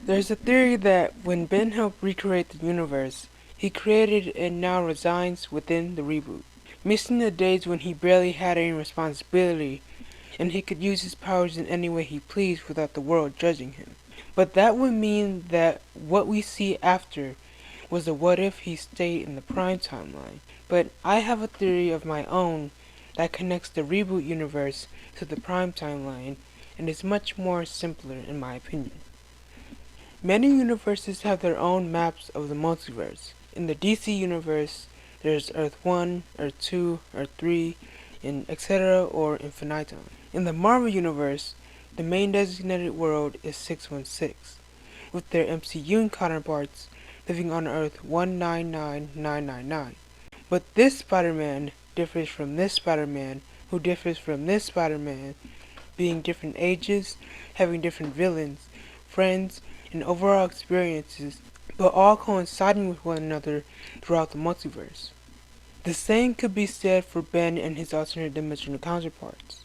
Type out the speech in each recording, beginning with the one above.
There's a theory that when Ben helped recreate the universe, he created and now resides within the reboot, missing the days when he barely had any responsibility and he could use his powers in any way he pleased without the world judging him. But that would mean that what we see after was a what if he stayed in the Prime timeline. But I have a theory of my own that connects the Reboot universe to the Prime timeline and is much more simpler in my opinion. Many universes have their own maps of the multiverse. In the DC universe, there's Earth 1, Earth 2, Earth 3, and etc. or infinitum. In the Marvel universe, the main designated world is 616, with their MCU counterparts living on Earth 199999. But this Spider-Man differs from this Spider-Man, who differs from this Spider-Man, being different ages, having different villains, friends, and overall experiences, but all coinciding with one another throughout the multiverse. The same could be said for Ben and his alternate dimensional counterparts.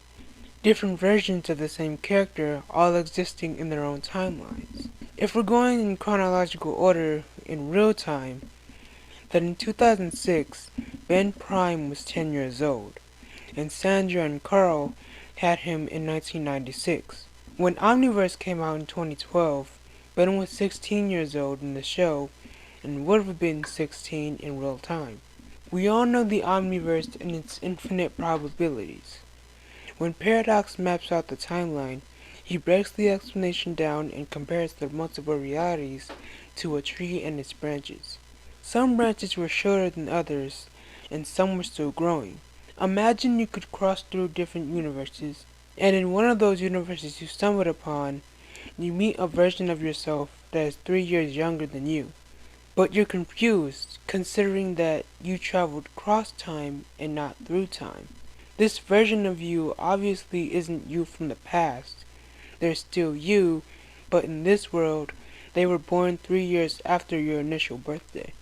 Different versions of the same character, all existing in their own timelines. If we're going in chronological order in real time, then in 2006, Ben Prime was 10 years old, and Sandra and Carl had him in 1996. When Omniverse came out in 2012, Ben was 16 years old in the show and would have been 16 in real time. We all know the Omniverse and its infinite probabilities. When Paradox maps out the timeline, he breaks the explanation down and compares the multiple realities to a tree and its branches. Some branches were shorter than others, and some were still growing. Imagine you could cross through different universes, and in one of those universes you stumbled upon, you meet a version of yourself that is 3 years younger than you. But you're confused, considering that you traveled cross time and not through time. This version of you obviously isn't you from the past. They're still you, but in this world, they were born 3 years after your initial birthday.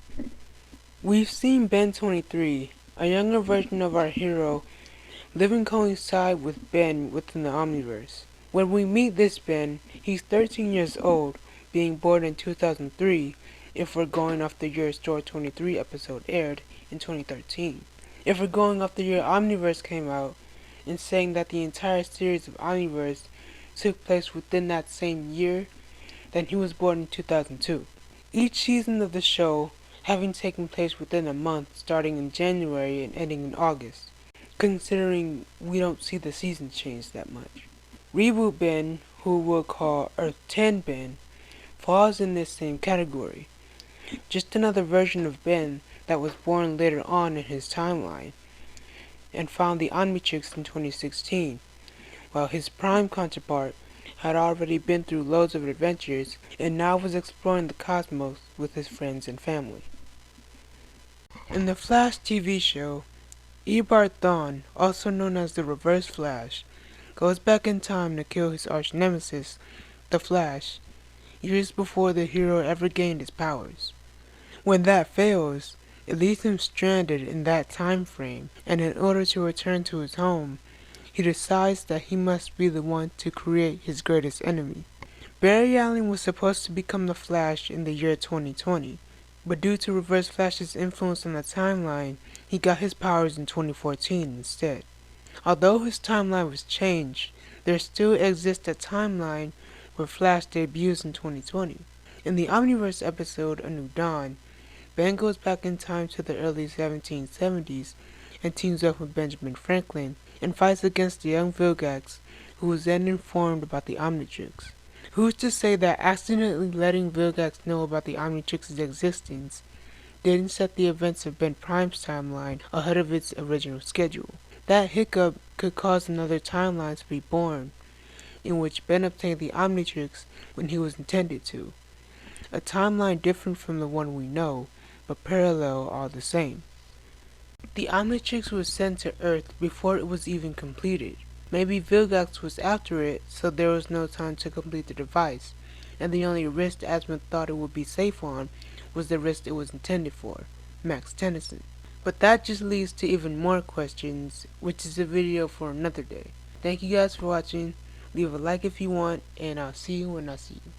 We've seen Ben 23, a younger version of our hero, live and coincide with Ben within the Omniverse. When we meet this Ben, he's 13 years old, being born in 2003, if we're going off the year Store 23 episode aired in 2013. If we're going off the year Omniverse came out, and saying that the entire series of Omniverse took place within that same year, then he was born in 2002. Each season of the show having taken place within a month starting in January and ending in August, considering we don't see the seasons change that much. Reboot Ben, who we'll call Earth 10 Ben, falls in this same category. Just another version of Ben that was born later on in his timeline, and found the Omnitrix in 2016, while his Prime counterpart had already been through loads of adventures and now was exploring the cosmos with his friends and family. In the Flash TV show, Eobard Thawne, also known as the Reverse Flash, goes back in time to kill his arch-nemesis, the Flash, years before the hero ever gained his powers. When that fails, it leaves him stranded in that time frame, and in order to return to his home, he decides that he must be the one to create his greatest enemy. Barry Allen was supposed to become the Flash in the year 2020, but due to Reverse Flash's influence on the timeline, he got his powers in 2014 instead. Although his timeline was changed, there still exists a timeline where Flash debuts in 2020. In the Omniverse episode A New Dawn, Ben goes back in time to the early 1770s and teams up with Benjamin Franklin and fights against the young Vilgax, who is then informed about the Omnitrix. Who's to say that accidentally letting Vilgax know about the Omnitrix's existence didn't set the events of Ben Prime's timeline ahead of its original schedule? That hiccup could cause another timeline to be born, in which Ben obtained the Omnitrix when he was intended to. A timeline different from the one we know, but parallel all the same. The Omnitrix was sent to Earth before it was even completed. Maybe Vilgax was after it, so there was no time to complete the device, and the only wrist Asmund thought it would be safe on was the wrist it was intended for, Max Tennyson. But that just leads to even more questions, which is a video for another day. Thank you guys for watching. Leave a like if you want, and I'll see you when I see you.